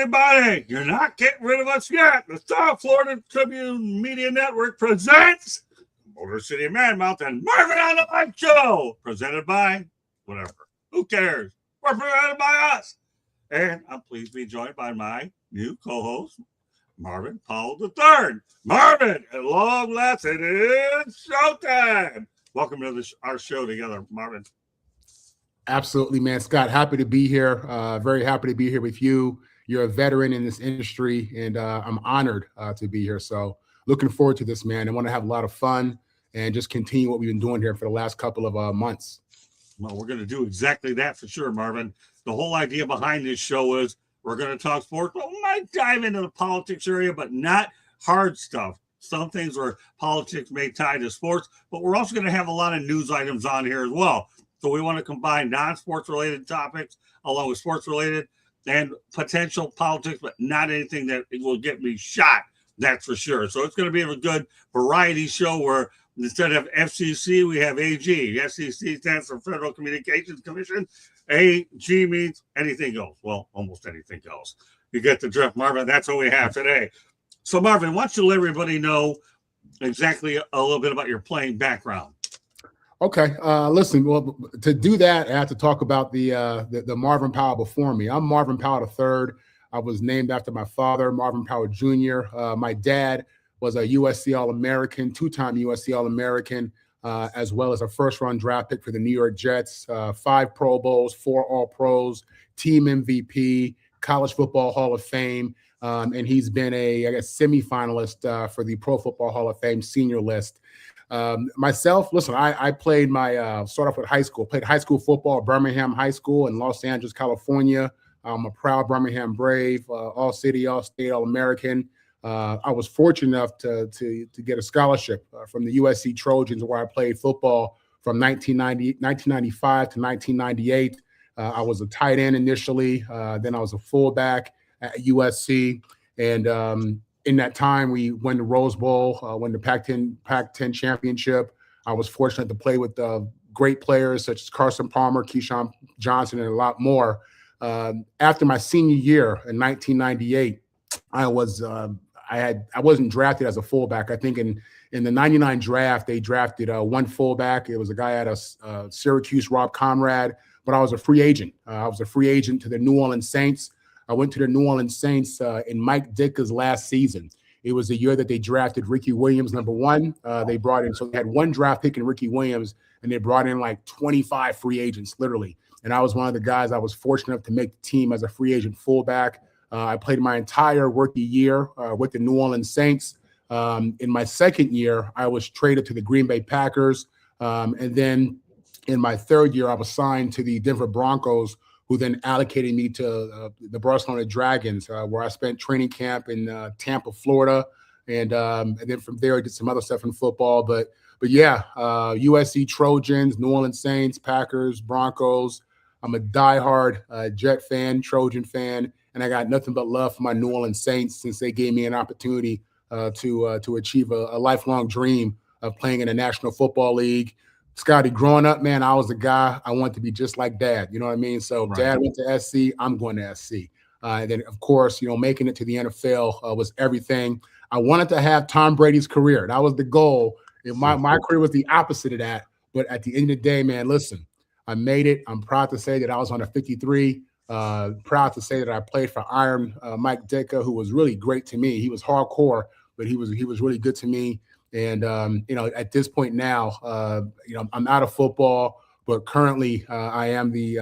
everybody. You're not getting rid of us yet. The South Florida Tribune Media Network presents Motor City Madmouth and Marvin on the Bike Show, presented by whatever. Who cares? We're presented by us. And I'm pleased to be joined by my new co-host, Marvin Powell III. Marvin, at long last, it is showtime. Welcome to our show together, Marvin. Absolutely, man. Scott, happy to be here. Very happy to be here with you. You're a veteran in this industry, and I'm honored to be here. So looking forward to this, man. I want to have a lot of fun and just continue what we've been doing here for the last couple of months. Well, we're going to do exactly that for sure, Marvin. The whole idea behind this show is we're going to talk sports, but we might dive into the politics area, but not hard stuff. Some things where politics may tie to sports, but we're also going to have a lot of news items on here as well. So we want to combine non-sports related topics along with sports related and potential politics, but not anything that will get me shot. That's for sure. So it's going to be a good variety show where instead of FCC, we have AG. FCC stands for Federal Communications Commission. AG means anything goes. Well, almost anything goes. You get the drift, Marvin. That's what we have today. So, Marvin, why don't you let everybody know exactly a little bit about your playing background? Okay. Listen, well, to do that, I have to talk about the Marvin Powell before me. I'm Marvin Powell III. I was named after my father, Marvin Powell Jr. My dad was a USC All-American, two-time USC All-American, as well as a first-round draft pick for the New York Jets, 5 Pro Bowls, 4 All-Pros, team MVP, College Football Hall of Fame, and he's been a, I guess, semifinalist for the Pro Football Hall of Fame senior list. Myself, listen, I played start off with high school, played high school football at Birmingham High School in Los Angeles, California. I'm a proud Birmingham Brave, all-city, all-state, All-American. I was fortunate enough to get a scholarship from the USC Trojans, where I played football from 1995 to 1998. I was a tight end initially. Then I was a fullback at USC. And in that time, we won the Rose Bowl, won the Pac-10 championship. I was fortunate to play with great players such as Carson Palmer, Keyshawn Johnson, and a lot more. After my senior year in 1998, I wasn't drafted as a fullback. I think in the 99 draft, they drafted one fullback. It was a guy out of Syracuse, Rob Conrad, but I was a free agent. I was a free agent to the New Orleans Saints. I went to the New Orleans Saints in Mike Ditka's last season. It was the year that they drafted Ricky Williams, number 1. They brought in, so they had 1 draft pick in Ricky Williams, and they brought in like 25 free agents, literally. And I was one of the guys I was fortunate enough to make the team as a free agent fullback. I played my entire rookie year with the New Orleans Saints. In my second year, I was traded to the Green Bay Packers. And then in my third year, I was signed to the Denver Broncos, who then allocated me to the Barcelona Dragons, where I spent training camp in Tampa, Florida. And then from there, I did some other stuff in football. But yeah, USC Trojans, New Orleans Saints, Packers, Broncos. I'm a diehard Jet fan, Trojan fan, and I got nothing but love for my New Orleans Saints since they gave me an opportunity to achieve a lifelong dream of playing in the National Football League. Scotty, growing up, man, I was a guy, I wanted to be just like Dad. You know what I mean? So right. Dad went to SC, I'm going to SC. And then, of course, making it to the NFL was everything. I wanted to have Tom Brady's career. That was the goal. My career was the opposite of that. But at the end of the day, man, listen, I made it. I'm proud to say that I was on a 53. Proud to say that I played for Iron Mike Ditka, who was really great to me. He was hardcore, but he was really good to me. And, at this point now, I'm out of football, but currently I am the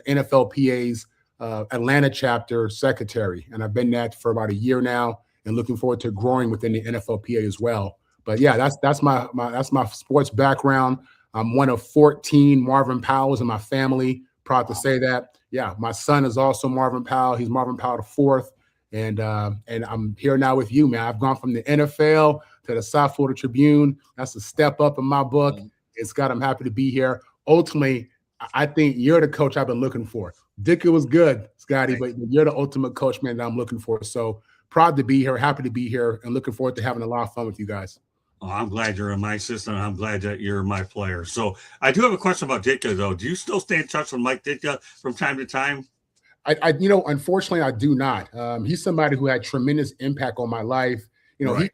NFLPA's Atlanta chapter secretary. And I've been that for about a year now and looking forward to growing within the NFLPA as well. But yeah, that's my sports background. I'm one of 14 Marvin Powells in my family. Proud to say that. Yeah, my son is also Marvin Powell. He's Marvin Powell IV. And I'm here now with you, man. I've gone from the NFL to the South Florida Tribune. That's a step up in my book. And Scott, I'm happy to be here. Ultimately, I think you're the coach I've been looking for. Ditka was good, Scotty, but you're the ultimate coach, man, that I'm looking for. So proud to be here, happy to be here, and looking forward to having a lot of fun with you guys. Oh, I'm glad you're in my system. I'm glad that you're my player. So I do have a question about Ditka, though. Do you still stay in touch with Mike Ditka from time to time? Unfortunately, I do not. He's somebody who had tremendous impact on my life. Right.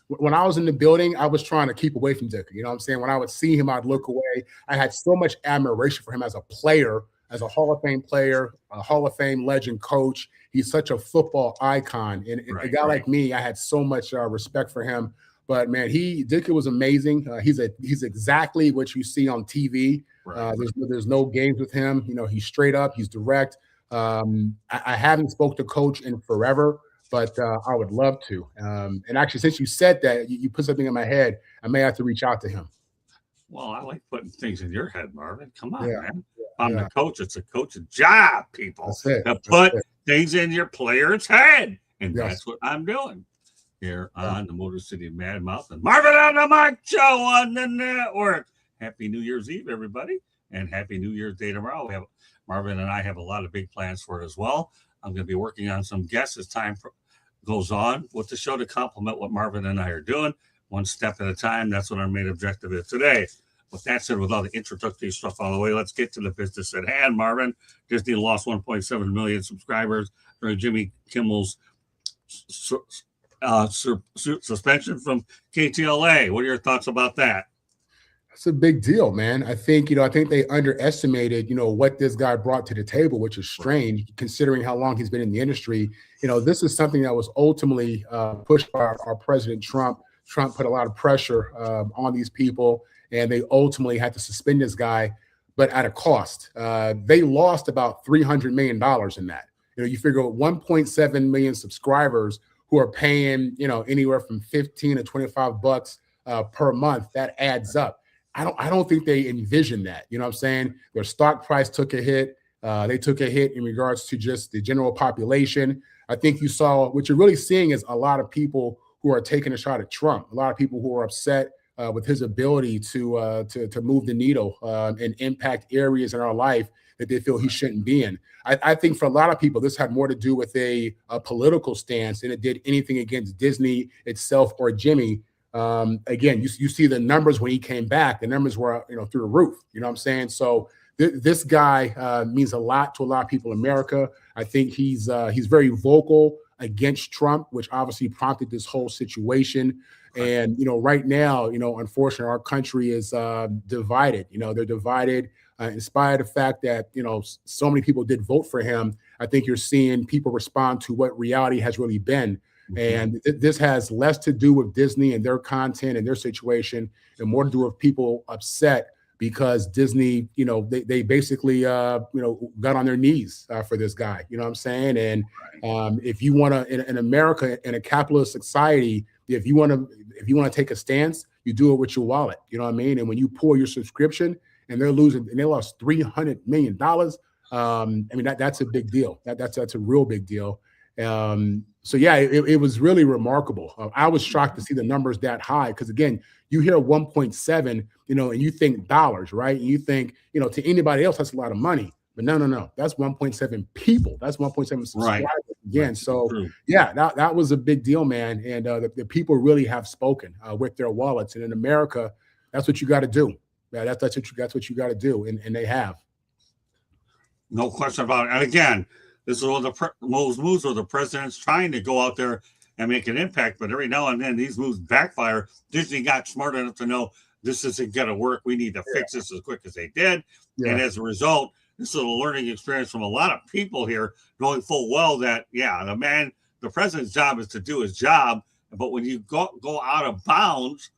When I was in the building, I was trying to keep away from Dicker. You know what I'm saying? When I would see him, I'd look away. I had so much admiration for him as a player, as a Hall of Fame player, a Hall of Fame legend coach. He's such a football icon. And a guy like me, I had so much respect for him. But man, Dicker was amazing. He's exactly what you see on TV. Right. There's no games with him. He's straight up. He's direct. I haven't spoke to Coach in forever, but I would love to. And actually, since you said that, you put something in my head, I may have to reach out to him. Well, I like putting things in your head, Marvin. Come on, man. If I'm the coach, it's a coach's job, people. To put things in your player's head. And that's what I'm doing here on the Motor City Mad Mouth and Marvin on the Mic Show on the network. Happy New Year's Eve, everybody. And happy New Year's Day tomorrow. Marvin and I have a lot of big plans for it as well. I'm going to be working on some guests as time goes on with the show to complement what Marvin and I are doing, one step at a time. That's what our main objective is today. With that said, with all the introductory stuff out of the way, let's get to the business at hand, Marvin. Disney lost 1.7 million subscribers during Jimmy Kimmel's suspension from KTLA. What are your thoughts about that? It's a big deal, man. I think they underestimated, what this guy brought to the table, which is strange considering how long he's been in the industry. This is something that was ultimately pushed by our President Trump. Trump put a lot of pressure on these people, and they ultimately had to suspend this guy, but at a cost. They lost about $300 million in that. You figure 1.7 million subscribers who are paying, anywhere from 15 to 25 bucks per month. That adds up. I don't think they envisioned that. You know what I'm saying? Their stock price took a hit. They took a hit in regards to just the general population. I think you saw what you're really seeing is a lot of people who are taking a shot at Trump. A lot of people who are upset with his ability to move the needle and impact areas in our life that they feel he shouldn't be in. I think for a lot of people, this had more to do with a political stance than it did anything against Disney itself or Jimmy. Again, you see the numbers when he came back. The numbers were through the roof. You know what I'm saying? So this guy means a lot to a lot of people in America. I think he's very vocal against Trump, which obviously prompted this whole situation. And right now, unfortunately, our country is divided. They're divided. In spite of the fact that so many people did vote for him, I think you're seeing people respond to what reality has really been. And this has less to do with Disney and their content and their situation and more to do with people upset because Disney, they basically, got on their knees for this guy. You know what I'm saying? And if you want to, in America, in a capitalist society, if you want to take a stance, you do it with your wallet. You know what I mean? And when you pull your subscription and they lost $300 million, that's a big deal. That's a real big deal. So yeah, it was really remarkable. I was shocked to see the numbers that high because again, you hear 1.7, and you think dollars, right? And you think, to anybody else that's a lot of money, but no, that's 1.7 people. That's 1.7 subscribers again. Right. So yeah, that was a big deal, man. And the people really have spoken with their wallets. And in America, that's what you got to do. Yeah, that's what you got to do, and they have. No question about it. And again, this is one of the moves where the president's trying to go out there and make an impact, but every now and then these moves backfire. Disney got smart enough to know this isn't going to work. We need to fix this as quick as they did. Yeah. And as a result, this is a learning experience from a lot of people here, knowing full well that, the president's job is to do his job. But when you go out of bounds,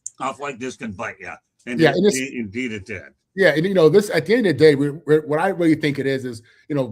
stuff like this can bite you. And indeed it did. Yeah, and this at the end of the day, what I really think it is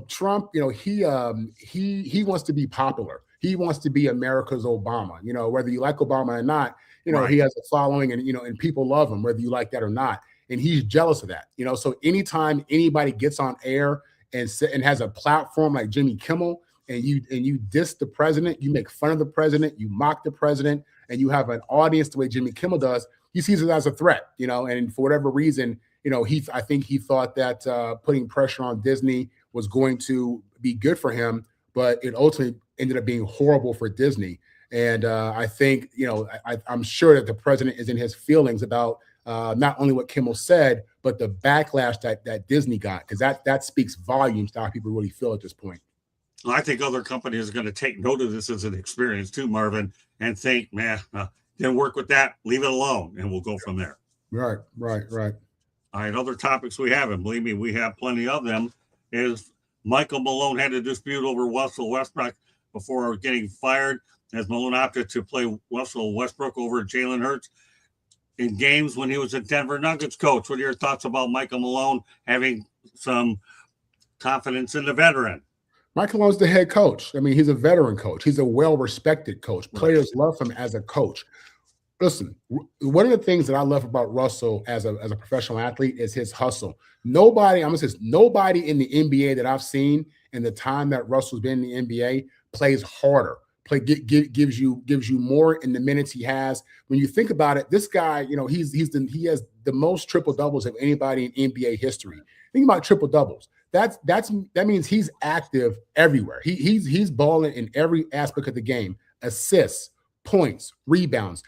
Trump. He wants to be popular. He wants to be America's Obama. Whether you like Obama or not, right. He has a following, and people love him, whether you like that or not. And he's jealous of that. So anytime anybody gets on air and has a platform like Jimmy Kimmel, and you diss the president, you make fun of the president, you mock the president, and you have an audience the way Jimmy Kimmel does, he sees it as a threat. And for whatever reason. I think he thought that putting pressure on Disney was going to be good for him, but it ultimately ended up being horrible for Disney. And I think, I'm sure that the president is in his feelings about not only what Kimmel said, but the backlash that Disney got, because that speaks volumes to how people really feel at this point. Well, I think other companies are going to take note of this as an experience too, Marvin, and think, man, didn't work with that, leave it alone, and we'll go from there. Right. All right, other topics we have, and believe me, we have plenty of them, is Michael Malone had a dispute over Russell Westbrook before getting fired, as Malone opted to play Russell Westbrook over Jalen Hurts in games when he was a Denver Nuggets coach. What are your thoughts about Michael Malone having some confidence in the veteran? Michael Malone's the head coach. I mean, he's a veteran coach. He's a well-respected coach. Players love him as a coach. Listen, one of the things that I love about Russell as a professional athlete is his hustle. Nobody in the NBA that I've seen in the time that Russell's been in the NBA plays harder. Gives you more in the minutes he has. When you think about it, this guy, he has the most triple doubles of anybody in NBA history. Think about triple doubles. That means he's active everywhere. He's balling in every aspect of the game. Assists, points, rebounds,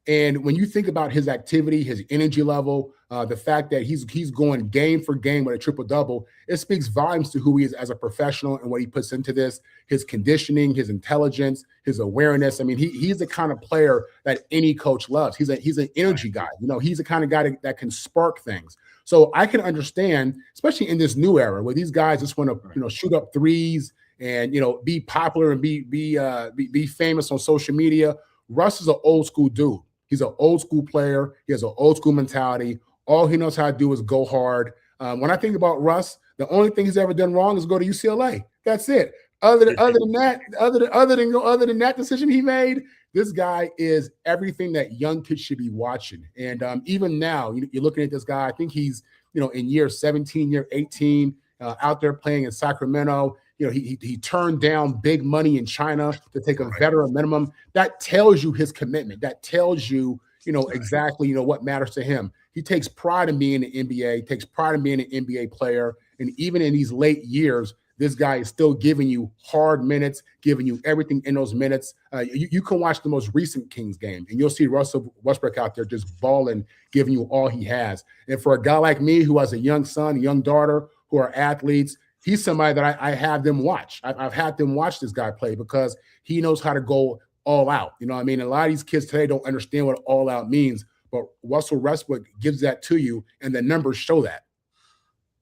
and when you think about his activity, his energy level, the fact that he's going game for game with a triple double, it speaks volumes to who he is as a professional and what he puts into this, his conditioning, his intelligence, his awareness. I mean, he's the kind of player that any coach loves. He's an energy guy. He's the kind of guy that can spark things. So I can understand, especially in this new era where these guys just want to, shoot up threes and, be popular and be famous on social media. Russ is an old school dude. He's an old school player. He has an old school mentality. All he knows how to do is go hard. When I think about Russ, the only thing he's ever done wrong is go to UCLA. That's it. Other than that decision he made, this guy is everything that young kids should be watching. And even now, you're looking at this guy. I think he's, in year 17, year 18, out there playing in Sacramento. He turned down big money in China to take a veteran minimum. That tells you his commitment. That tells you, exactly, what matters to him. He takes pride in being in the NBA, takes pride in being an NBA player. And even in these late years, this guy is still giving you hard minutes, giving you everything in those minutes. You can watch the most recent Kings game, and you'll see Russell Westbrook out there just balling, giving you all he has. And for a guy like me who has a young son, a young daughter, who are athletes, he's somebody that I have them watch. I've had them watch this guy play because he knows how to go all out. You know what I mean? A lot of these kids today don't understand what all out means, but Russell Westbrook gives that to you, and the numbers show that.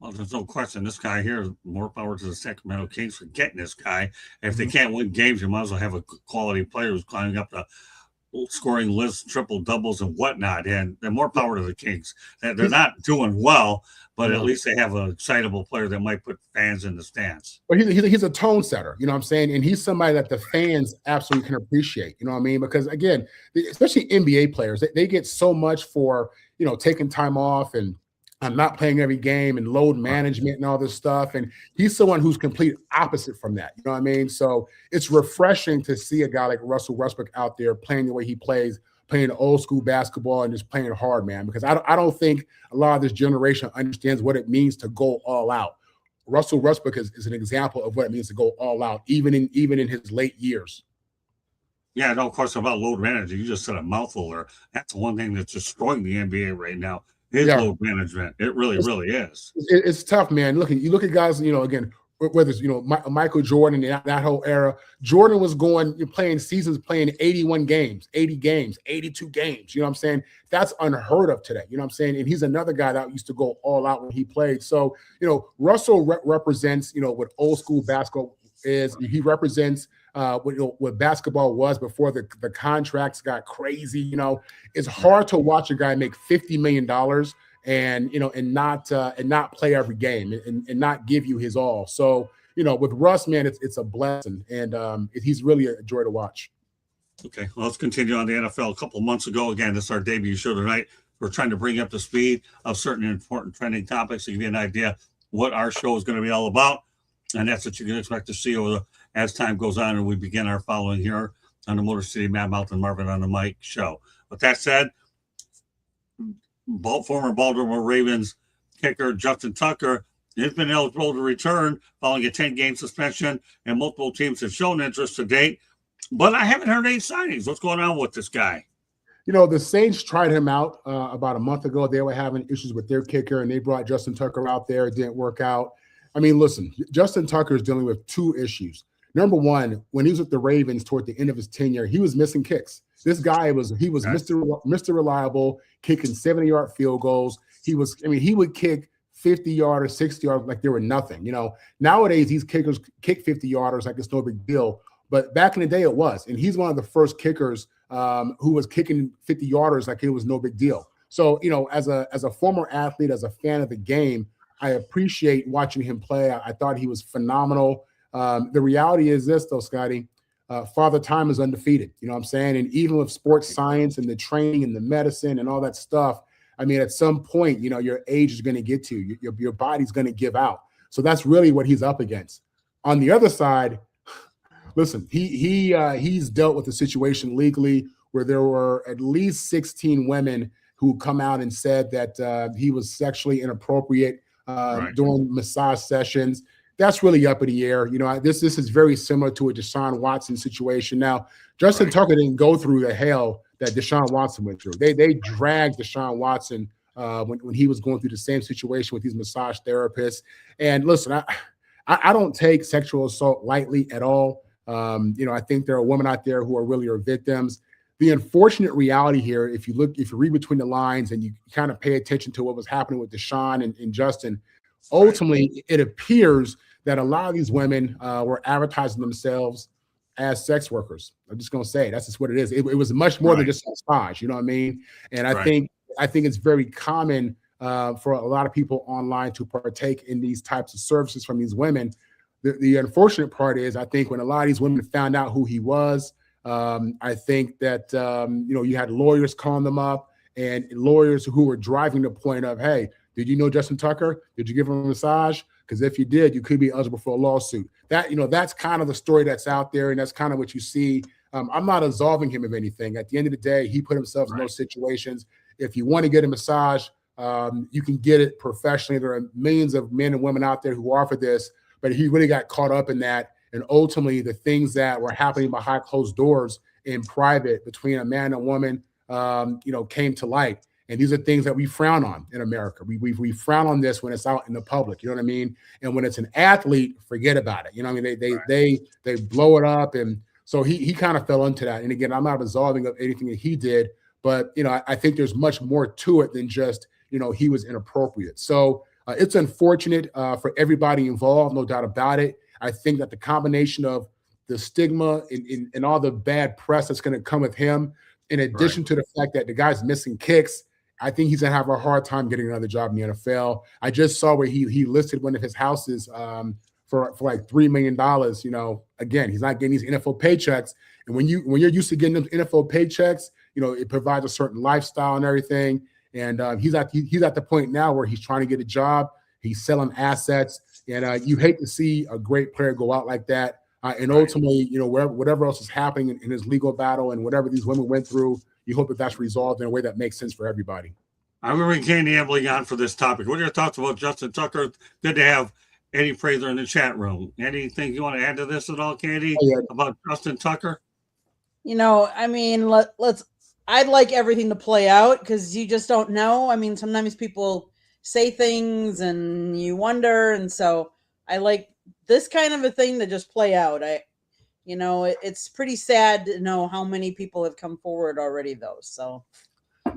Well, there's no question. This guy here, more power to the Sacramento Kings for getting this guy. If they can't win games, you might as well have a quality player who's climbing up the scoring list, triple doubles and whatnot. And more power to the Kings. They're not doing well, but at least they have an excitable player that might put fans in the stands. But he's a tone setter, you know what I'm saying? And he's somebody that the fans absolutely can appreciate, you know what I mean? Because, again, especially NBA players, they get so much for, taking time off and not playing every game and load management and all this stuff. And he's someone who's complete opposite from that. You know what I mean? So it's refreshing to see a guy like Russell Westbrook out there playing the way he plays, playing old school basketball and just playing hard, man, because I don't think a lot of this generation understands what it means to go all out. Russell Westbrook is an example of what it means to go all out, even in his late years. Yeah, no question about load management. You just said a mouthful there. That's the one thing that's destroying the NBA right now. Load management. It really is. It's tough, man. You look at guys, again, whether it's, Michael Jordan and that whole era. Jordan was playing seasons, playing 81 games, 80 games, 82 games. You know what I'm saying? That's unheard of today. You know what I'm saying? And he's another guy that used to go all out when he played. So, Russell represents, what old school basketball is. He represents what basketball was before the contracts got crazy. It's hard to watch a guy make $50 million and not play every game and not give you his all. So, with Russ, man, it's a blessing, and he's really a joy to watch. Okay, well, let's continue on the NFL. A couple of months ago, again, this is our debut show tonight. We're trying to bring up the speed of certain important trending topics to give you an idea what our show is going to be all about. And that's what you can expect to see as time goes on and we begin our following here on the Motor City Madmouth and Marvin on the Mic show. With that said, former Baltimore Ravens kicker Justin Tucker has been eligible to return following a 10-game suspension, and multiple teams have shown interest to date. But I haven't heard any signings. What's going on with this guy? The Saints tried him out about a month ago. They were having issues with their kicker, and they brought Justin Tucker out there. It didn't work out. I mean, listen, Justin Tucker is dealing with two issues. Number one, when he was with the Ravens toward the end of his tenure, he was missing kicks. This guy was Mr. Reliable, kicking 70-yard field goals. He would kick 50-yard or 60-yard like there were nothing. Nowadays these kickers kick 50-yarders like it's no big deal. But back in the day, it was. And he's one of the first kickers who was kicking 50-yarders like it was no big deal. So, as a former athlete, as a fan of the game, I appreciate watching him play. I thought he was phenomenal. The reality is this, though, Scotty. Father Time is undefeated. You know what I'm saying? And even with sports science and the training and the medicine and all that stuff, I mean, at some point, your age is going to get to you. Your body's going to give out. So that's really what he's up against. On the other side, listen, he's dealt with a situation legally where there were at least 16 women who come out and said that he was sexually inappropriate during massage sessions. That's really up in the air. This is very similar to a Deshaun Watson situation. Now, Justin Tucker didn't go through the hell that Deshaun Watson went through. They dragged Deshaun Watson when he was going through the same situation with these massage therapists. And listen, I don't take sexual assault lightly at all. I think there are women out there who are really victims. The unfortunate reality here, if you read between the lines and you kind of pay attention to what was happening with Deshaun and Justin, ultimately it appears that a lot of these women were advertising themselves as sex workers. I'm just going to say that's just what it is. It was much more than just massage. You know what I mean? And I think it's very common for a lot of people online to partake in these types of services from these women. The unfortunate part is, I think when a lot of these women found out who he was, I think that, you had lawyers calling them up and lawyers who were driving the point of, hey, did you know Justin Tucker? Did you give him a massage? Because if you did, you could be eligible for a lawsuit. That's kind of the story that's out there, and that's kind of what you see. I'm not absolving him of anything. At the end of the day, he put himself in those situations. If you want to get a massage, you can get it professionally. There are millions of men and women out there who offer this, but he really got caught up in that. And ultimately, the things that were happening behind closed doors in private between a man and a woman, came to light. And these are things that we frown on in America. We frown on this when it's out in the public. You know what I mean? And when it's an athlete, forget about it. You know what I mean? They blow it up. And so he kind of fell into that. And again, I'm not absolving of anything that he did, but, I think there's much more to it than just, he was inappropriate. So it's unfortunate for everybody involved, no doubt about it. I think that the combination of the stigma and all the bad press that's going to come with him, in addition to the fact that the guy's missing kicks, I think he's going to have a hard time getting another job in the NFL. I just saw where he listed one of his houses for like $3 million. Again, he's not getting these NFL paychecks. And when you're used to getting them NFL paychecks, it provides a certain lifestyle and everything. And he's at the point now where he's trying to get a job. He's selling assets. And you hate to see a great player go out like that. And ultimately, whatever else is happening in his legal battle and whatever these women went through, you hope that that's resolved in a way that makes sense for everybody. I'm going to bring Candy Ambling on for this topic. What are your thoughts about Justin Tucker? Good to have Eddie Fraser in the chat room. Anything you want to add to this at all, Candy, about Justin Tucker? I mean, I'd like everything to play out because you just don't know. I mean, sometimes people say things and you wonder. And so I like this kind of a thing to just play out. It's pretty sad to know how many people have come forward already, though. So,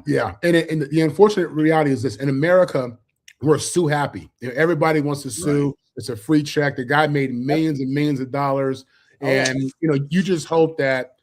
yeah. And the unfortunate reality is this: in America, we're sue happy. Everybody wants to sue. Right. It's a free check. The guy made millions and millions of dollars. And, you just hope that,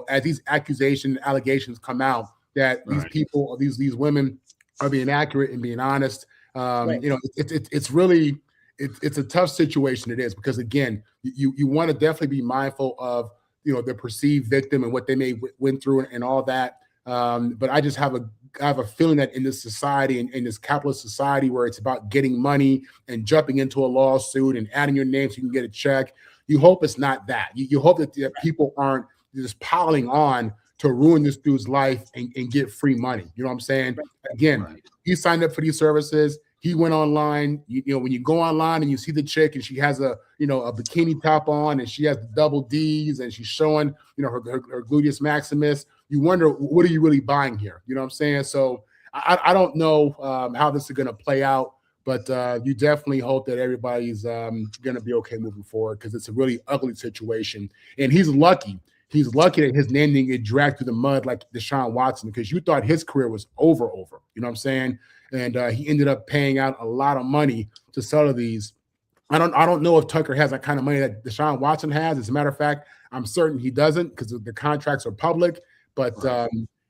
as these allegations come out, that these people, these women are being accurate and being honest. It's really, it's a tough situation. It is, because again, you want to definitely be mindful of, the perceived victim and what they may went through and all that. But I just have a feeling that in this society, in this capitalist society where it's about getting money and jumping into a lawsuit and adding your name so you can get a check, you hope it's not that. You hope that people aren't just piling on to ruin this dude's life and get free money. You know what I'm saying? Again, he signed up for these services. He went online. When you go online and you see the chick and she has a bikini top on and she has the double D's and she's showing, her gluteus maximus, you wonder, what are you really buying here? You know what I'm saying? So I don't know how this is going to play out, but you definitely hope that everybody's going to be okay moving forward, because it's a really ugly situation. And he's lucky. He's lucky that his name didn't get dragged through the mud like Deshaun Watson, because you thought his career was over. You know what I'm saying? And he ended up paying out a lot of money to settle these. I don't know if Tucker has that kind of money that Deshaun Watson has. As a matter of fact, I'm certain he doesn't, because the contracts are public. But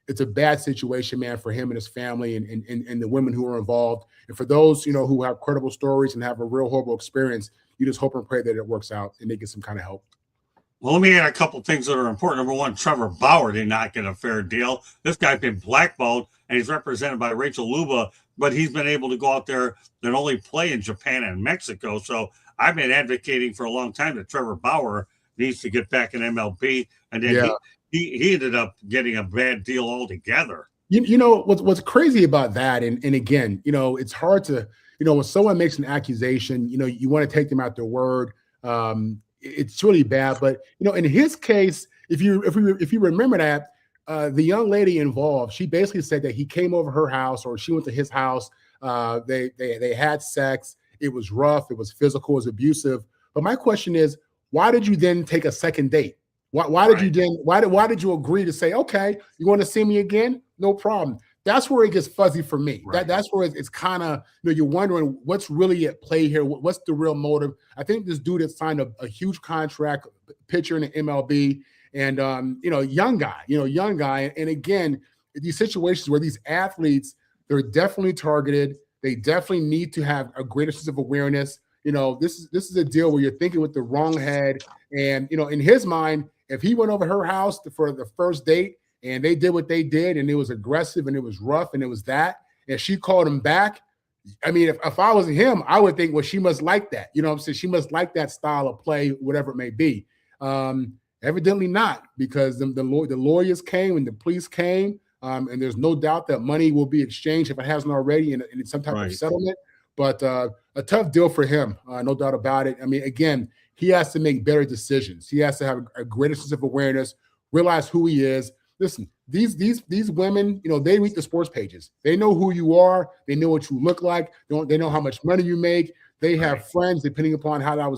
it's a bad situation, man, for him and his family and the women who are involved. And for those, who have credible stories and have a real horrible experience, you just hope and pray that it works out and they get some kind of help. Well, let me add a couple things that are important. Number one, Trevor Bauer did not get a fair deal. This guy's been blackballed, and he's represented by Rachel Luba, but he's been able to go out there and only play in Japan and Mexico. So I've been advocating for a long time that Trevor Bauer needs to get back in MLB, and then he ended up getting a bad deal altogether. What's crazy about that, and again, it's hard to, when someone makes an accusation, you want to take them at their word. It's really bad, but in his case, if you remember that, the young lady involved, she basically said that he came over her house, or she went to his house. They had sex. It was rough. It was physical. It was abusive. But my question is, why did you then take a second date? Why did you then? Why did you agree to say, okay, you want to see me again? No problem. That's where it gets fuzzy for me. Right. That's where it's kind of, you're wondering what's really at play here. What's the real motive? I think this dude has signed a huge contract, pitcher in the MLB, and young guy. And again, these situations where these athletes, they're definitely targeted. They definitely need to have a greater sense of awareness. This is a deal where you're thinking with the wrong head. And in his mind, if he went over her house for the first date, and they did what they did, and it was aggressive, and it was rough, and it was that, and she called him back. I mean, if I was him, I would think, well, she must like that. You know what I'm saying? She must like that style of play, whatever it may be. Evidently not, because the lawyers came and the police came, and there's no doubt that money will be exchanged if it hasn't already in some type of settlement. But a tough deal for him, no doubt about it. I mean, again, he has to make better decisions. He has to have a greater sense of awareness, realize who he is. Listen, these women, they read the sports pages. They know who you are. They know what you look like. They know how much money you make. They have friends, depending upon how that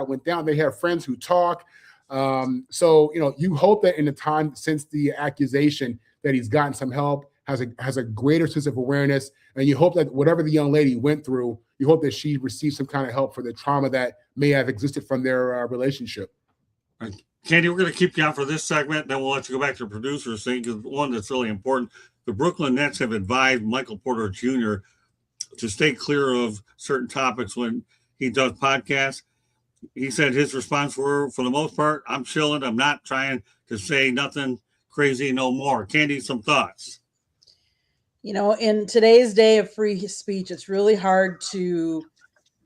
went down. They have friends who talk. So you hope that in the time since the accusation that he's gotten some help, has a greater sense of awareness, and you hope that whatever the young lady went through, you hope that she received some kind of help for the trauma that may have existed from their relationship. Candy, we're going to keep you out for this segment, then we'll let you go back to the producer's thing, because one that's really important. The Brooklyn Nets have advised Michael Porter Jr. to stay clear of certain topics when he does podcasts. He said his response were, for the most part, I'm chilling. I'm not trying to say nothing crazy no more. Candy, some thoughts? In today's day of free speech, it's really hard to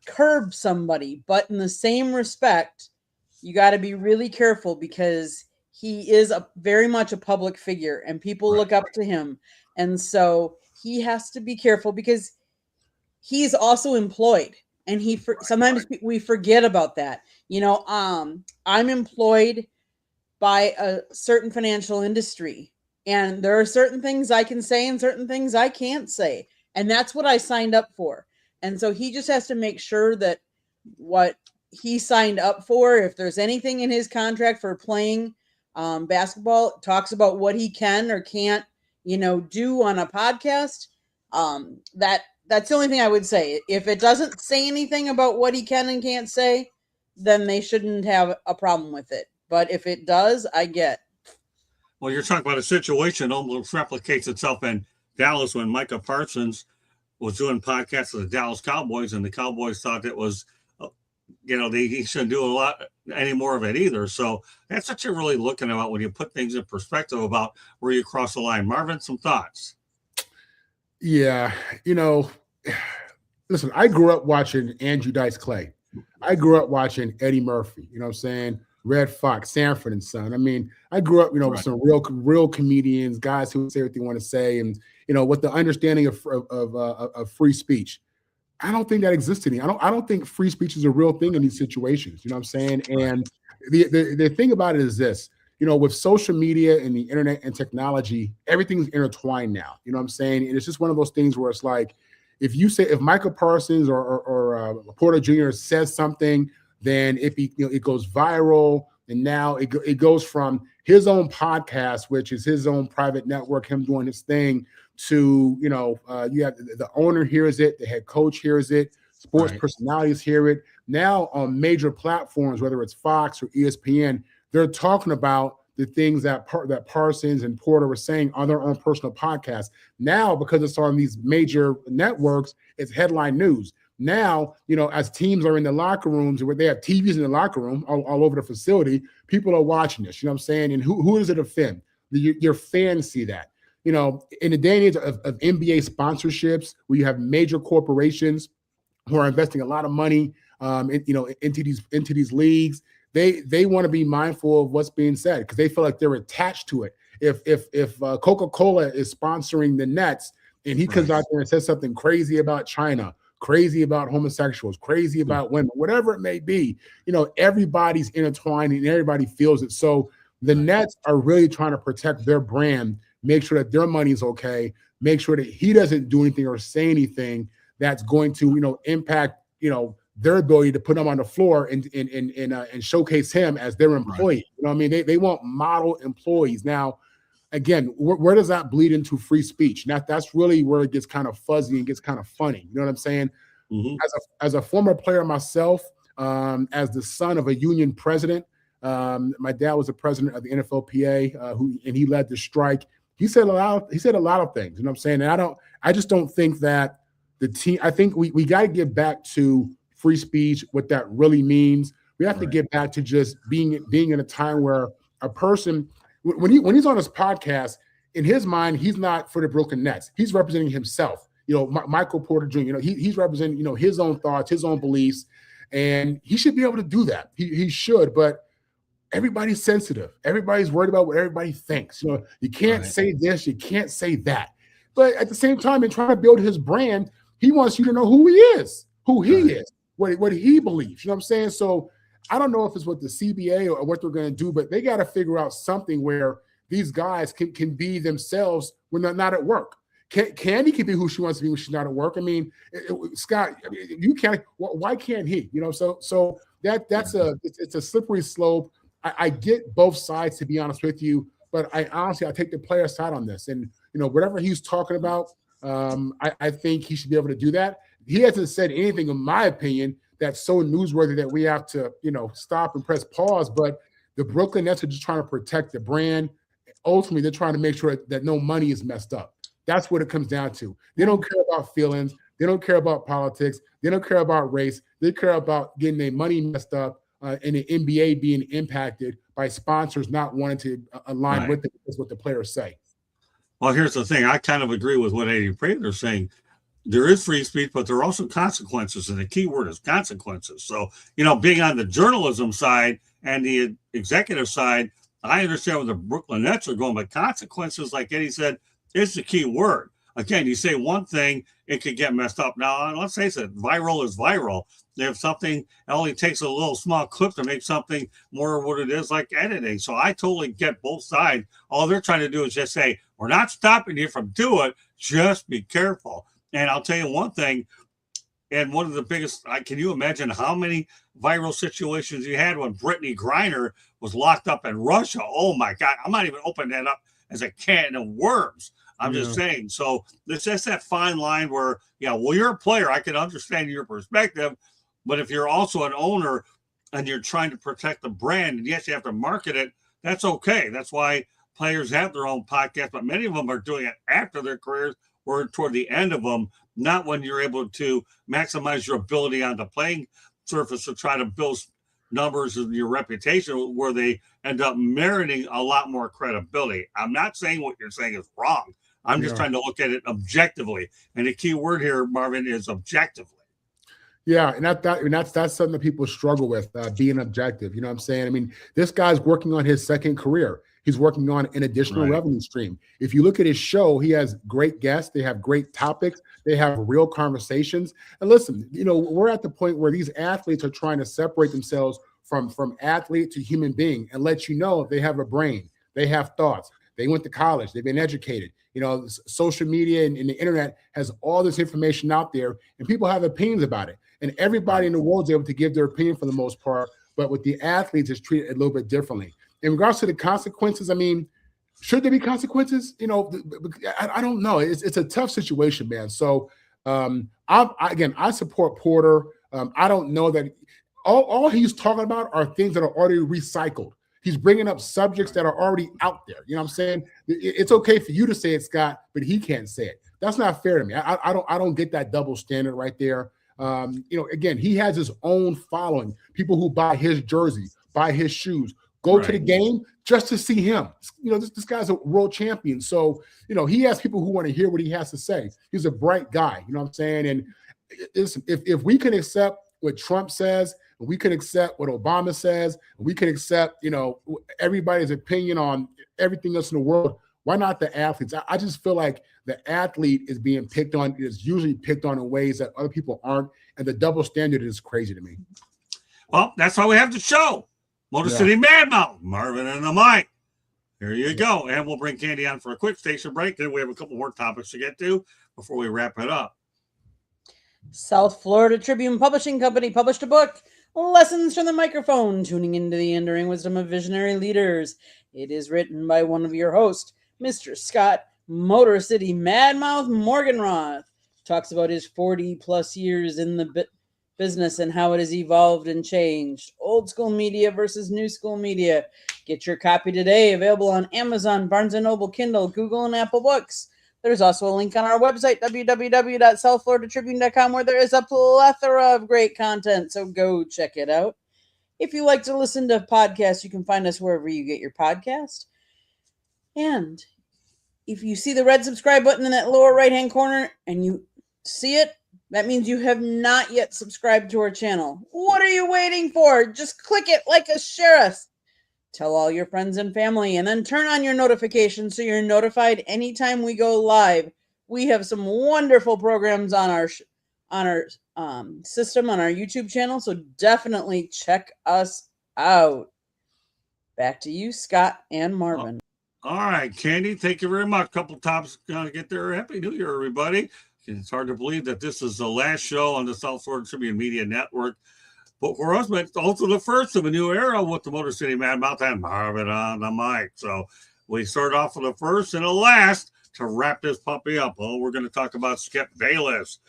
curb somebody, but in the same respect, you got to be really careful, because he is very much a public figure and people look up to him. And so he has to be careful, because he's also employed, and sometimes we forget about that. I'm employed by a certain financial industry, and there are certain things I can say and certain things I can't say. And that's what I signed up for. And so he just has to make sure that what he signed up for, if there's anything in his contract for playing basketball, it talks about what he can or can't, do on a podcast. That's the only thing I would say. If it doesn't say anything about what he can and can't say, then they shouldn't have a problem with it. But if it does, I get. Well, you're talking about a situation that almost replicates itself in Dallas when Micah Parsons was doing podcasts with the Dallas Cowboys, and the Cowboys thought it was, he shouldn't do a lot any more of it either. So that's what you're really looking about when you put things in perspective about where you cross the line. Marvin, some thoughts? Yeah, listen, I grew up watching Andrew Dice Clay. I grew up watching Eddie Murphy, you know what I'm saying? Red Fox, Sanford and Son. I mean, I grew up, with some real comedians, guys who say what they want to say, and with the understanding of free speech. I don't think that exists anymore. I don't think free speech is a real thing in these situations. You know what I'm saying? And the thing about it is this: with social media and the internet and technology, everything's intertwined now. You know what I'm saying? And it's just one of those things where it's like, if Michael Parsons or Porter Jr. says something, then it goes viral, and now it goes from his own podcast, which is his own private network, him doing his thing, to you have the owner hears it, the head coach hears it, sports personalities hear it. Now on major platforms, whether it's Fox or ESPN, they're talking about the things that Parsons and Porter were saying on their own personal podcasts. Now, because it's on these major networks, it's headline news. Now, as teams are in the locker rooms where they have TVs in the locker room all over the facility, people are watching this. You know what I'm saying? And who does it offend? Your fans see that. In the day and age of NBA sponsorships, where you have major corporations who are investing a lot of money into these leagues, they want to be mindful of what's being said because they feel like they're attached to it. If Coca-Cola is sponsoring the Nets and he comes out there and says something crazy about China, crazy about homosexuals, crazy about women, whatever it may be, everybody's intertwined and everybody feels it. So the Nets are really trying to protect their brand, make sure that their money's okay, make sure that he doesn't do anything or say anything that's going to, impact, their ability to put him on the floor and showcase him as their employee. You know what I mean? They want model employees. Now, again, where does that bleed into free speech? Now, that's really where it gets kind of fuzzy and gets kind of funny. You know what I'm saying? Mm-hmm. As a former player myself, as the son of a union president, my dad was the president of the NFLPA, and he led the strike. He said a lot of things. You know what I'm saying? And I just don't think that the team. I think we got to get back to free speech, what that really means. We have to get back to just being in a time where a person, when he's on his podcast, in his mind, he's not for the Brooklyn Nets. He's representing himself. Michael Porter Jr., he's representing, his own thoughts, his own beliefs, and he should be able to do that. He should, but everybody's sensitive. Everybody's worried about what everybody thinks. You can't say this, you can't say that. But at the same time, in trying to build his brand, he wants you to know who he is, what he believes. You know what I'm saying? So I don't know if it's what the CBA or what they're going to do, but they got to figure out something where these guys can be themselves when they're not at work. Candy can be who she wants to be when she's not at work. I mean, Scott, you can't. Why can't he? So it's a slippery slope. I get both sides, to be honest with you, but I take the player side on this. And whatever he's talking about, I think he should be able to do that. He hasn't said anything, in my opinion, that's so newsworthy that we have to, stop and press pause. But the Brooklyn Nets are just trying to protect the brand. Ultimately, they're trying to make sure that no money is messed up. That's what it comes down to. They don't care about feelings. They don't care about politics. They don't care about race. They care about getting their money messed up and the NBA being impacted by sponsors not wanting to align with it. That's what the players say. Well, here's the thing. I kind of agree with what Eddie Prater is saying. There is free speech, but there are also consequences, and the key word is consequences. So, being on the journalism side and the executive side, I understand where the Brooklyn Nets are going, but consequences, like Eddie said, is the key word. Again, you say one thing, it could get messed up. Now, let's face it, viral is viral. If something, it only takes a little small clip to make something more what it is, like editing. So I totally get both sides. All they're trying to do is just say, we're not stopping you from doing it. Just be careful. And I'll tell you one thing, and one of the biggest, can you imagine how many viral situations you had when Brittany Griner was locked up in Russia? Oh, my God. I'm not even opening that up as a can of worms. I'm just saying. So it's just that fine line where, you're a player. I can understand your perspective. But if you're also an owner and you're trying to protect the brand, and yes, you have to market it, that's okay. That's why players have their own podcast, but many of them are doing it after their careers or toward the end of them, not when you're able to maximize your ability on the playing surface to try to build numbers and your reputation where they end up meriting a lot more credibility. I'm not saying what you're saying is wrong. I'm just trying to look at it objectively. And the key word here, Marvin, is objectively. Yeah, and that's something that people struggle with, being objective. You know what I'm saying? I mean, this guy's working on his second career. He's working on an additional revenue stream. If you look at his show, he has great guests. They have great topics. They have real conversations. And listen, we're at the point where these athletes are trying to separate themselves from athlete to human being and let you know if they have a brain, they have thoughts, they went to college, they've been educated. Social media and the internet has all this information out there, and people have opinions about it. And everybody in the world is able to give their opinion for the most part, but with the athletes, it's treated a little bit differently. In regards to the consequences, I mean, should there be consequences? I don't know. It's a tough situation, man. So I support Porter. I don't know that all he's talking about are things that are already recycled. He's bringing up subjects that are already out there. You know what I'm saying? It's okay for you to say it, Scott, but he can't say it. That's not fair to me. I don't get that double standard right there. Again, he has his own following. People who buy his jersey, buy his shoes, go to the game just to see him. This guy's a world champion. So, he has people who want to hear what he has to say. He's a bright guy. You know what I'm saying? And listen, if we can accept what Trump says, and we can accept what Obama says, and we can accept, everybody's opinion on everything else in the world, why not the athletes? I just feel like the athlete is being picked on, is usually picked on in ways that other people aren't. And the double standard is crazy to me. Well, that's why we have the show. Motor City Madmouth, Marvin and the Mike. Here you go. And we'll bring Candy on for a quick station break. Then we have a couple more topics to get to before we wrap it up. South Florida Tribune Publishing Company published a book, Lessons from the Microphone, Tuning into the Enduring Wisdom of Visionary Leaders. It is written by one of your hosts, Mr. Scott Motor City Madmouth Morganroth. Talks about his 40-plus years in the business and how it has evolved and changed. Old school media versus new school media. Get your copy today. Available on Amazon, Barnes & Noble, Kindle, Google, and Apple Books. There's also a link on our website, www.southfloridatribune.com, where there is a plethora of great content, so go check it out. If you like to listen to podcasts, you can find us wherever you get your podcast. And if you see the red subscribe button in that lower right-hand corner and you see it, that means you have not yet subscribed to our channel. What are you waiting for? Just click it, like us, share us. Tell all your friends and family, and then turn on your notifications so you're notified anytime we go live. We have some wonderful programs on our system, on our YouTube channel, so definitely check us out. Back to you, Scott and Marvin. All right, Candy, thank you very much. Couple topics to get there. Happy New Year, everybody. It's hard to believe that this is the last show on the South Florida Tribune Media Network. But for us, it's also the first of a new era with the Motor City Madmouth and Marvin on the mic. So we start off with the first and the last to wrap this puppy up. Well, we're going to talk about Skip Bayless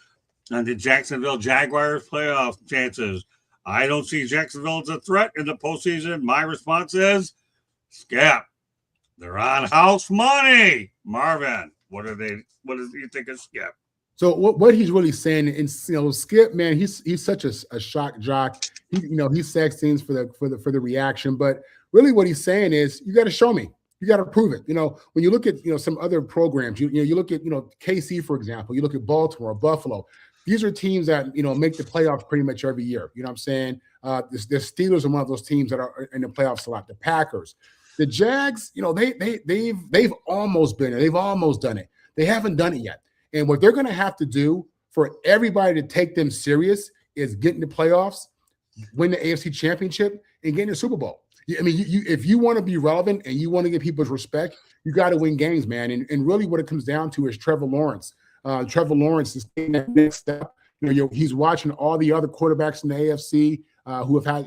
and the Jacksonville Jaguars playoff chances. I don't see Jacksonville as a threat in the postseason. My response is, Skip, they're on house money. Marvin, what do you think of Skip? So what he's really saying, and Skip, man, he's such a shock jock. He says things for the reaction, but really what he's saying is, you got to show me, you got to prove it. When you look at some other programs, you look at KC, for example, you look at Baltimore, Buffalo. These are teams that make the playoffs pretty much every year. You know what I'm saying? The Steelers are one of those teams that are in the playoffs a lot. The Packers, the Jags, they've almost been there. They've almost done it. They haven't done it yet. And what they're going to have to do for everybody to take them serious is get in the playoffs, win the AFC Championship, and get in the Super Bowl. I mean, if you want to be relevant and you want to get people's respect, you got to win games, man. And really what it comes down to is Trevor Lawrence. Trevor Lawrence is taking that next step. He's watching all the other quarterbacks in the AFC who've had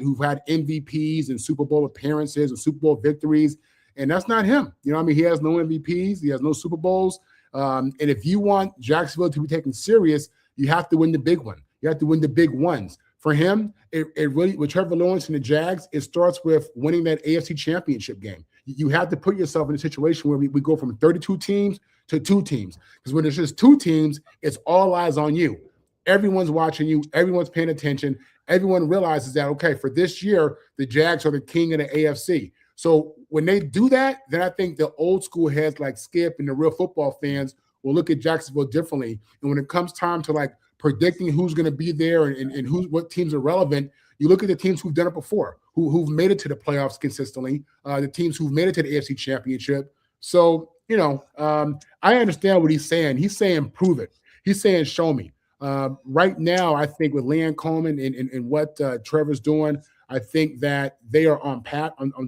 MVPs and Super Bowl appearances and Super Bowl victories, and that's not him. He has no MVPs. He has no Super Bowls. And if you want Jacksonville to be taken serious, you have to win the big one. You have to win the big ones. For him, it really, with Trevor Lawrence and the Jags, it starts with winning that AFC Championship game. You have to put yourself in a situation where we go from 32 teams to 2 teams. Because when there's just 2 teams, it's all eyes on you. Everyone's watching you. Everyone's paying attention. Everyone realizes that, okay, for this year, the Jags are the king of the AFC. So when they do that, then I think the old school heads like Skip and the real football fans will look at Jacksonville differently. And when it comes time to predicting who's going to be there and what teams are relevant, you look at the teams who've done it before, who've made it to the playoffs consistently, the teams who've made it to the AFC Championship. So, I understand what he's saying. He's saying prove it. He's saying show me. Right now, I think with Leon Coleman and what Trevor's doing, I think that they are on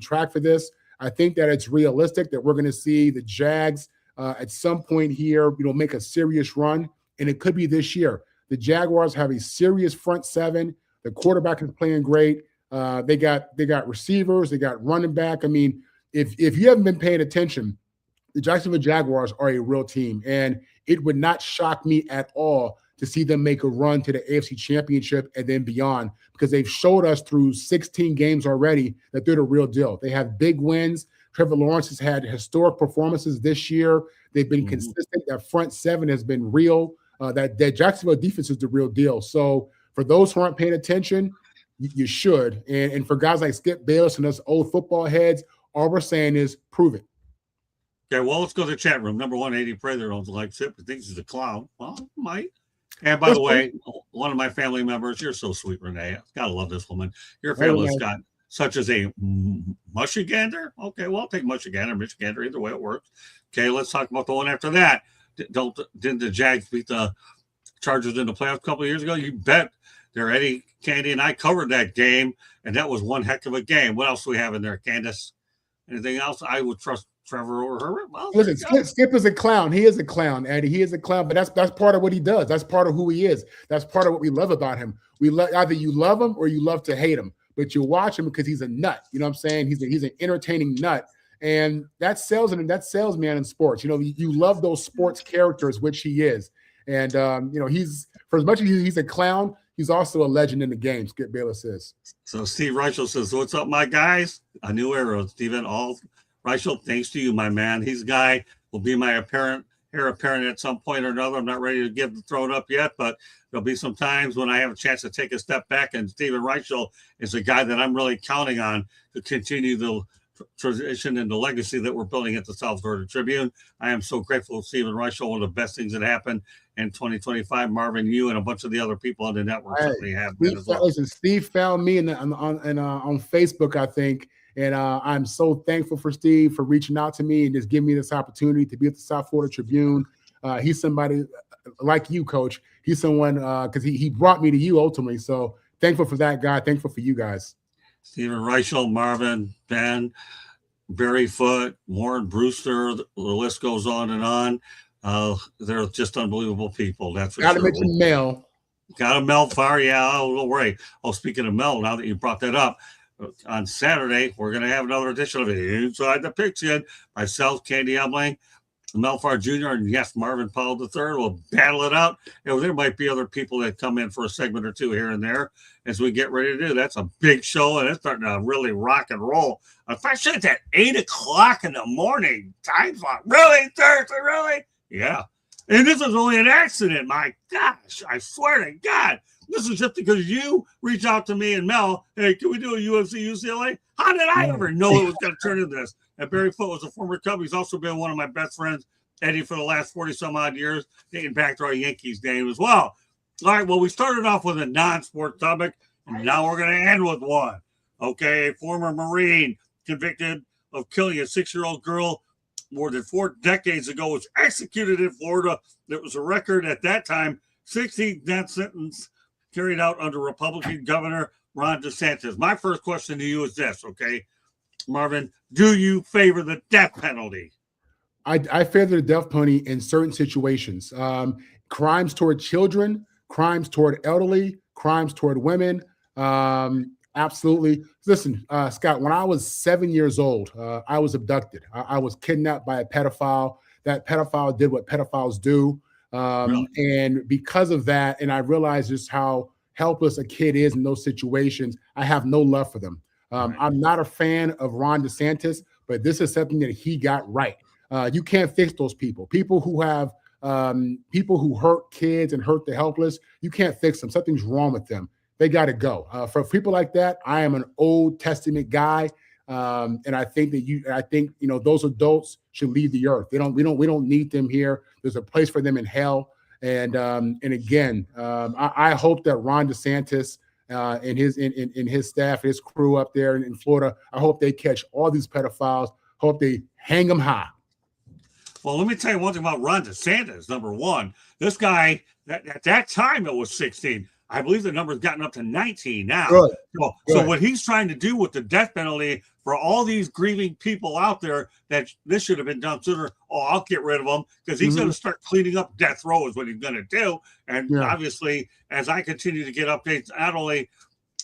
track for this. I think that it's realistic that we're going to see the Jags at some point here, make a serious run, and it could be this year. The Jaguars have a serious front seven. The quarterback is playing great. They got receivers. They got running back. I mean, if you haven't been paying attention, the Jacksonville Jaguars are a real team, and it would not shock me at all to see them make a run to the AFC Championship and then beyond, because they've showed us through 16 games already that they're the real deal. They have big wins. Trevor Lawrence has had historic performances this year. They've been consistent. That front seven has been real. That Jacksonville defense is the real deal. So for those who aren't paying attention, you should. And for guys like Skip Bayless and us old football heads, all we're saying is prove it. Okay, well, let's go to the chat room. Number 180 Prather don't like Skip, but thinks he's a clown. Well, might. And by the way, one of my family members, you're so sweet, Renee. Gotta love this woman. Your family's got such as a Mushigander. Okay, well, I'll take Mushigander, Michigander, either way it works. Okay, let's talk about the one after that. Didn't the Jags beat the Chargers in the playoffs a couple of years ago? You bet. There, Eddie, Candy, and I covered that game, and that was one heck of a game. What else do we have in there, Candace? Anything else? I would trust Trevor or Herbert. Well, listen, Skip is a clown. He is a clown, Eddie. He is a clown, but that's part of what he does. That's part of who he is. That's part of what we love about him. Either you love him or you love to hate him, but you watch him because he's a nut. You know what I'm saying? He's an entertaining nut, and that salesman in sports. You love those sports characters, which he is, and he's, for as much as he's a clown, he's also a legend in the game. Skip Bayless is. So Steve Reichel says, "What's up, my guys? A new era, Steven. All Reichel, thanks to you, my man. He's a guy will be my heir apparent at some point or another. I'm not ready to give the throne up yet, but there'll be some times when I have a chance to take a step back. And Steven Reichel is a guy that I'm really counting on to continue the tradition and the legacy that we're building at the South Florida Tribune. I am so grateful to Steven Reichel. One of the best things that happened in 2025. Marvin, you and a bunch of the other people on the network certainly have been as well. Listen, Steve found me on Facebook, I think. And I'm so thankful for Steve for reaching out to me and just giving me this opportunity to be at the South Florida Tribune. He's somebody like you, Coach. He's someone because he brought me to you ultimately. So thankful for that guy. Thankful for you guys. Steven Reichel, Marvin, Ben, Barry Foote, Warren Brewster. The list goes on and on. They're just unbelievable people. That's for sure. Got to mention Mel. Got a Mel Farr. Yeah, don't worry. Oh, speaking of Mel, now that you brought that up, on Saturday, we're going to have another edition of Inside the Pigskin. Myself, Candy Emling, Mel Farr Jr., and yes, Marvin Powell III will battle it out. There might be other people that come in for a segment or two here and there as we get ready to do. That's a big show, and it's starting to really rock and roll. Especially at that 8 o'clock in the morning time slot. Really, Thursday? Really? Yeah. And this is only an accident. My gosh, I swear to God. This is just because you reached out to me and Mel. Hey, can we do a UFC UCLA? How did I ever know it was going to turn into this? And Barry Foote was a former Cub. He's also been one of my best friends, Eddie, for the last 40-some-odd years, dating back to our Yankees game as well. All right, well, we started off with a non-sport topic, and now we're going to end with one. Okay, a former Marine convicted of killing a 6-year-old girl more than 4 decades ago was executed in Florida. There was a record at that time, 16th death sentence carried out under Republican Governor Ron DeSantis. My first question to you is this, okay, Marvin, do you favor the death penalty? I favor the death penalty in certain situations. Crimes toward children, crimes toward elderly, crimes toward women. Absolutely. Listen, Scott, when I was 7 years old, I was abducted. I was kidnapped by a pedophile. That pedophile did what pedophiles do. Really? And because of that, and I realized just how helpless a kid is in those situations, I have no love for them. Right. I'm not a fan of Ron DeSantis, but this is something that he got right. You can't fix those people. People who hurt kids and hurt the helpless, you can't fix them. Something's wrong with them. They got to go. For people like that, I am an Old Testament guy. And I think those adults should leave the earth. We don't need them here. There's a place for them in hell. And again, I hope that Ron DeSantis and his staff, his crew up there in Florida, I hope they catch all these pedophiles. Hope they hang them high. Well, let me tell you one thing about Ron DeSantis. Number one, this guy at that time it was 16. I believe the number's gotten up to 19 now. Good. So what he's trying to do with the death penalty for all these grieving people out there, that this should have been done sooner. Oh, I'll get rid of them, because he's going to start cleaning up death row is what he's going to do. And obviously, as I continue to get updates, not only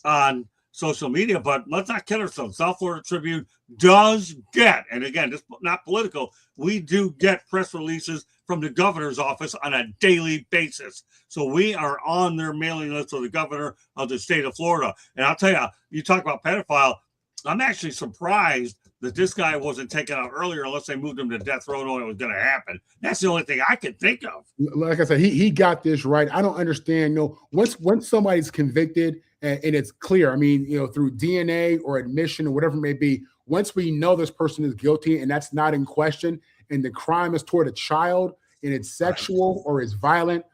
on social media, but let's not kid ourselves. South Florida Tribune does get, and again, this is not political, we do get press releases from the governor's office on a daily basis. So we are on their mailing list of the governor of the state of Florida. And I'll tell you, you talk about pedophile, I'm actually surprised that this guy wasn't taken out earlier, unless they moved him to death row knowing it was going to happen. That's the only thing I could think of. Like I said, he got this right. I don't understand. Once somebody's convicted and it's clear, I mean, through DNA or admission or whatever it may be, once we know this person is guilty and that's not in question, and the crime is toward a child and it's sexual or it's violent,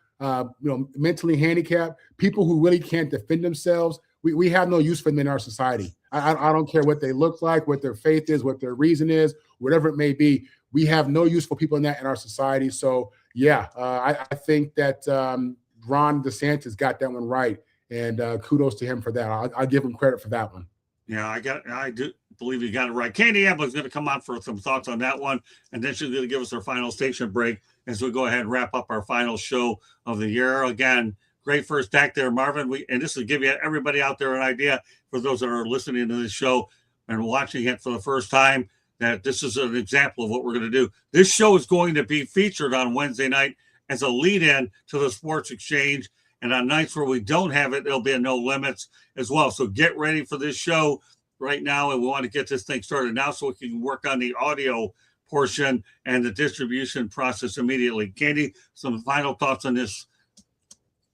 mentally handicapped, people who really can't defend themselves, we have no use for them in our society. I don't care what they look like, what their faith is, what their reason is, whatever it may be. We have no use for people in our society. So, I think that Ron DeSantis got that one right, and kudos to him for that. I'll give him credit for that one. Yeah, I do believe you got it right. Candy Apple is going to come on for some thoughts on that one, and then she's going to give us our final station break as we go ahead and wrap up our final show of the year. Again, great first act there, Marvin. And this will give you everybody out there an idea, for those that are listening to this show and watching it for the first time, that this is an example of what we're going to do. This show is going to be featured on Wednesday night as a lead-in to the Sports Exchange. And on nights where we don't have it, there'll be a No Limits as well. So get ready for this show right now. And we want to get this thing started now so we can work on the audio portion and the distribution process immediately. Candy, some final thoughts on this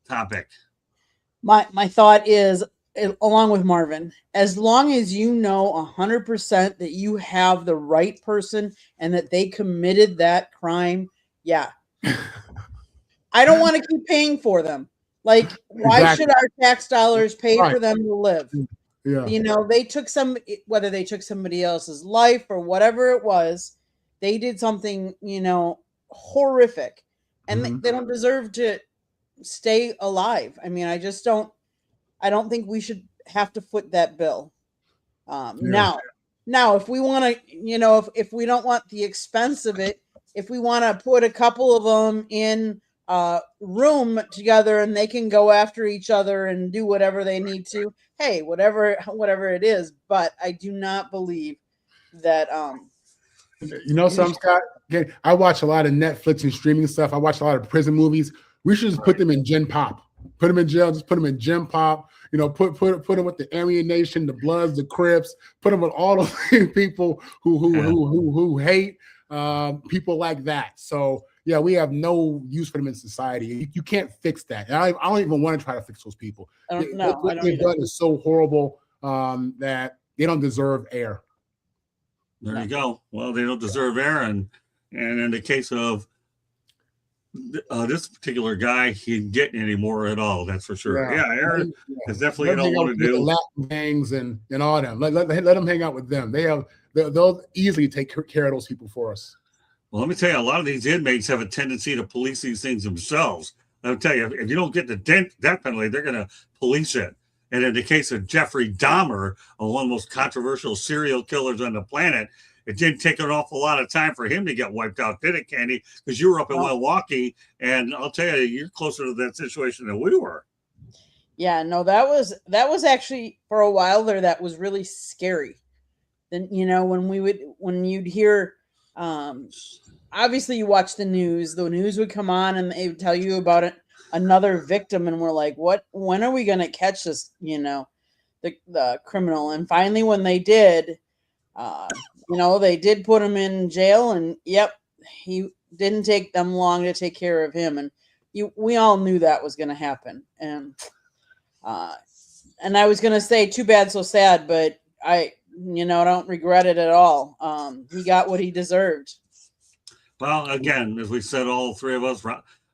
topic? My thought is, along with Marvin, as long as you know 100% that you have the right person and that they committed that crime, I don't want to keep paying for them. Like, why should our tax dollars pay for them to live? Yeah. They took whether they took somebody else's life or whatever it was, they did something, horrific, and they don't deserve to stay alive. I mean, I don't think we should have to foot that bill. Now, if we want to, if we don't want the expense of it, if we want to put a couple of them in room together and they can go after each other and do whatever they need to, hey, whatever it is. But I do not believe that something, Scott, again, I watch a lot of Netflix and streaming stuff. I watch a lot of prison movies. We should just put them in Gen Pop. Put them in jail, just put them in Gen Pop. Put them with the Aryan Nation, the Bloods, the Crips. Put them with all of the people who hate people like that. So we have no use for them in society. You can't fix that. And I don't even want to try to fix those people. What they've done is so horrible that they don't deserve air. There you go. Well, they don't deserve air, and in the case of this particular guy, he didn't get any more at all. That's for sure. Yeah, Aaron is definitely don't want to do Latin gangs and all them. Let them hang out with them. They'll easily take care of those people for us. Well, let me tell you, a lot of these inmates have a tendency to police these things themselves. I'll tell you, if you don't get the death penalty, they're going to police it. And in the case of Jeffrey Dahmer, one of the most controversial serial killers on the planet, it didn't take an awful lot of time for him to get wiped out, did it, Candy? Because you were up in Milwaukee, and I'll tell you, you're closer to that situation than we were. Yeah, no, that was actually, for a while there, that was really scary. Then, when you'd hear, obviously you watch the news would come on and they would tell you about it, another victim, and we're like, when are we going to catch this, the criminal? And finally, when they did, they did put him in jail, and he didn't take them long to take care of him. And we all knew that was going to happen. And I was going to say, too bad, so sad, but I don't regret it at all. He got what he deserved. Well, again, as we said, all three of us,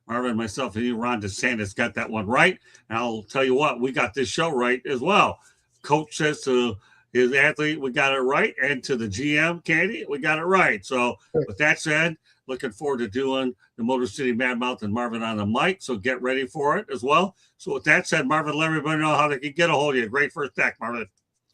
Marvin, myself, and you, Ron DeSantis, got that one right. And I'll tell you what, we got this show right as well. Coach says to his athlete, we got it right. And to the GM, Candy, we got it right. So with that said, looking forward to doing the Motor City Madmouth and Marvin on the mic. So get ready for it as well. So with that said, Marvin, let everybody know how they can get a hold of you. Great first deck, Marvin.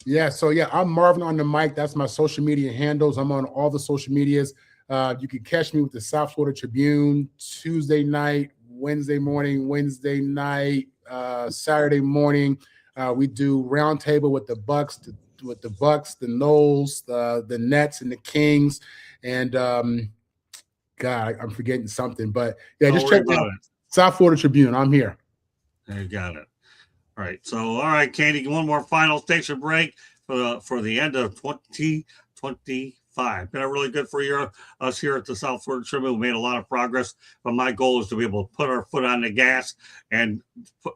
Yeah, so yeah, I'm Marvin on the mic. That's my social media handles. I'm on all the social medias. You can catch me with the South Florida Tribune Tuesday night, Wednesday morning, Wednesday night, Saturday morning. We do roundtable with the Bucks, the Knowles, the Nets, and the Kings. And God, I'm forgetting something, but yeah, just check out South Florida Tribune. I'm here. You got it. All right. So, all right, Candy, one more final station break for the end of 2025. Been a really good for us here at the South Florida Tribune. We made a lot of progress, but my goal is to be able to put our foot on the gas and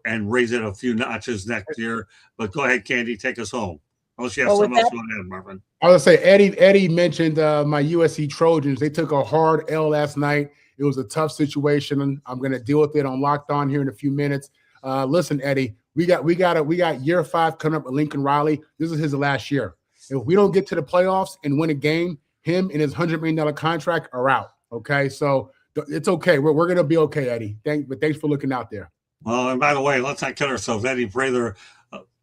raise it a few notches next year. But go ahead, Candy, take us home. Unless you have something else going on, Marvin. I was going to say, Eddie mentioned my USC Trojans. They took a hard L last night. It was a tough situation. I'm going to deal with it on Locked On here in a few minutes. Listen, Eddie, we got year 5 coming up at Lincoln Riley. This is his last year. If we don't get to the playoffs and win a game, him and his $100 million contract are out. Okay, so it's okay. We're going to be okay, Eddie. Thanks for looking out there. Well, and by the way, let's not kid ourselves. Eddie Prather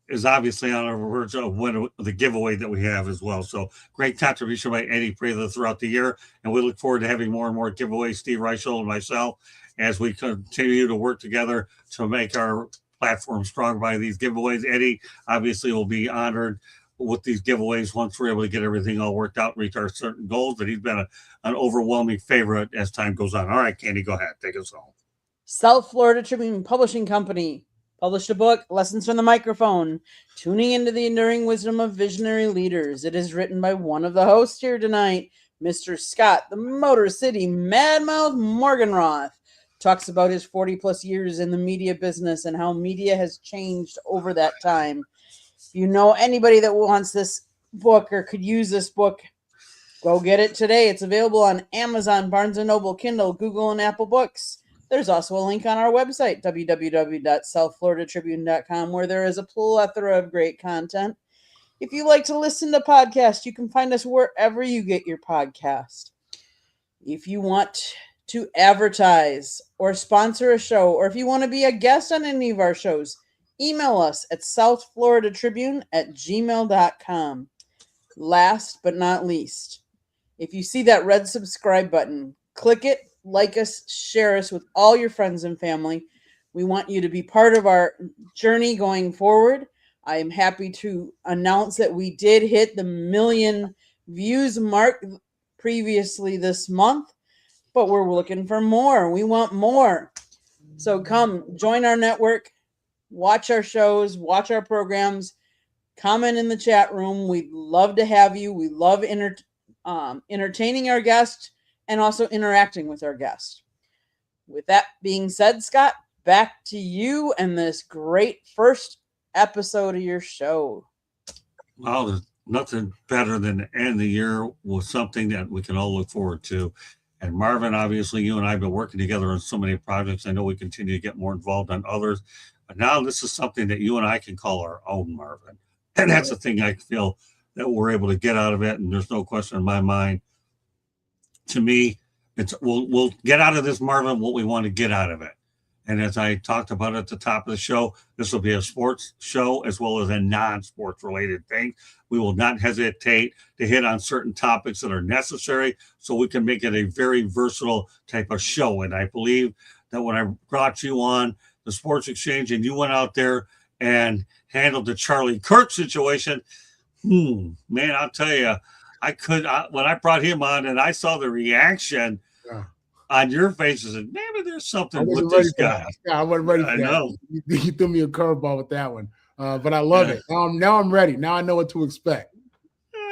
is obviously on our verge of winning the giveaway that we have as well. So great contribution by Eddie Prather throughout the year, and we look forward to having more and more giveaways. Steve Reichel and myself, as we continue to work together to make our platform strong by these giveaways. Eddie obviously will be honored with these giveaways once we're able to get everything all worked out and reach our certain goals. But he's been an overwhelming favorite as time goes on. All right, Candy, go ahead. Take us home. South Florida Tribune Publishing Company published a book, Lessons from the Microphone, Tuning into the Enduring Wisdom of Visionary Leaders. It is written by one of the hosts here tonight, Mr. Scott, the Motor City Madmouth Morganroth. Talks about his 40-plus years in the media business and how media has changed over that time. If you know anybody that wants this book or could use this book, go get it today. It's available on Amazon, Barnes & Noble, Kindle, Google, and Apple Books. There's also a link on our website, www.southfloridatribune.com, where there is a plethora of great content. If you like to listen to podcasts, you can find us wherever you get your podcast. If you want to advertise or sponsor a show, or if you want to be a guest on any of our shows, email us at southfloridatribune@gmail.com. Last but not least, if you see that red subscribe button, click it, like us, share us with all your friends and family. We want you to be part of our journey going forward. I am happy to announce that we did hit the 1 million views mark previously this month, but we're looking for more. We want more. So come join our network, watch our shows, watch our programs, comment in the chat room. We'd love to have you. We love entertaining our guests and also interacting with our guests. With that being said, Scott, back to you and this great first episode of your show. Well, there's nothing better than to end the year with something that we can all look forward to. And Marvin, obviously, you and I have been working together on so many projects. I know we continue to get more involved on others. But now this is something that you and I can call our own, Marvin. And that's the thing I feel that we're able to get out of it. And there's no question in my mind. To me, it's we'll get out of this, Marvin, what we want to get out of it. And as I talked about at the top of the show, this will be a sports show as well as a non-sports related thing. We will not hesitate to hit on certain topics that are necessary so we can make it a very versatile type of show. And I believe that when I brought you on the Sports Exchange and you went out there and handled the Charlie Kirk situation, man, I'll tell you, when I brought him on and I saw the reaction on your faces, and maybe there's something with this guy. Yeah, I wasn't ready for that. I know. You threw me a curveball with that one. But I love it. Now I'm ready. Now I know what to expect.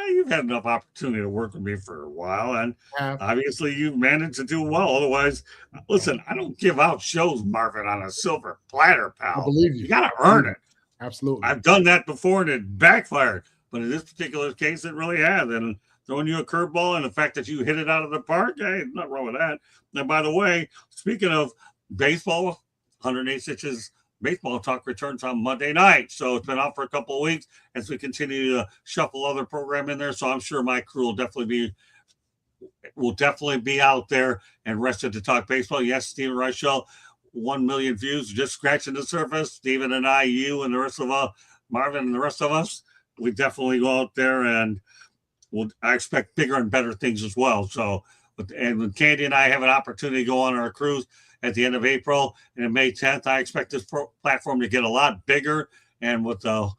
You've had enough opportunity to work with me for a while, and obviously you've managed to do well. Otherwise, listen, I don't give out shows, Marvin, on a silver platter, pal. I believe you. You got to earn it. Absolutely. I've done that before, and it backfired. But in this particular case, it really has. And throwing you a curveball and the fact that you hit it out of the park, hey, nothing wrong with that. And by the way, speaking of baseball, 186 inches Baseball Talk returns on Monday night. So it's been out for a couple of weeks as we continue to shuffle other program in there. So I'm sure my crew will definitely be out there and rested to talk baseball. Yes, Steven Rice Show, 1 million views, just scratching the surface. Steven and I, you and the rest of us, Marvin and the rest of us, we definitely go out there and I expect bigger and better things as well. So, and when Candy and I have an opportunity to go on our cruise at the end of April and on May 10th, I expect this platform to get a lot bigger. And with the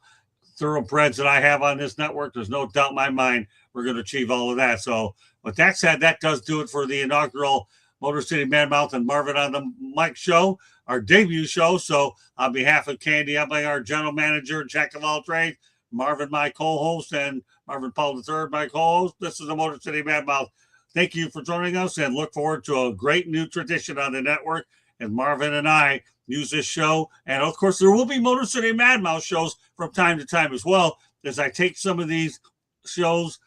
thoroughbreds that I have on this network, there's no doubt in my mind we're going to achieve all of that. So, with that said, that does do it for the inaugural Motor City Madmouth and Marvin on the Mic show, our debut show. So, on behalf of Candy, I'm our general manager, jack of all trades, Marvin, my co-host, and Marvin Powell III, my co-host. This is the Motor City Madmouth. Thank you for joining us and look forward to a great new tradition on the network. And Marvin and I use this show. And of course, there will be Motor City Madmouth shows from time to time as well, as I take some of these shows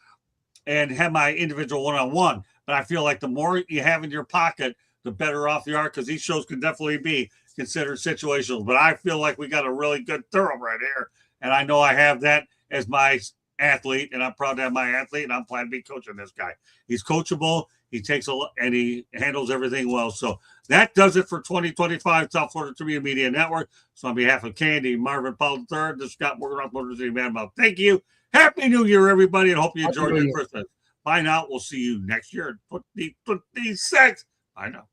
and have my individual one-on-one. But I feel like the more you have in your pocket, the better off you are, because these shows can definitely be considered situational. But I feel like we got a really good thoroughbred here. And I know I have that as my athlete, and I'm proud to have my athlete, and I'm planning to be coaching this guy. He's coachable. He takes and he handles everything well. So that does it for 2025 South Florida Tribune Media Network. So on behalf of Candy, Marvin Powell III, this is Scott Morgan, Motor City Madmouth. Thank you. Happy New Year, everybody, and hope you enjoyed your Christmas. Bye now. We'll see you next year, 2026. Bye now.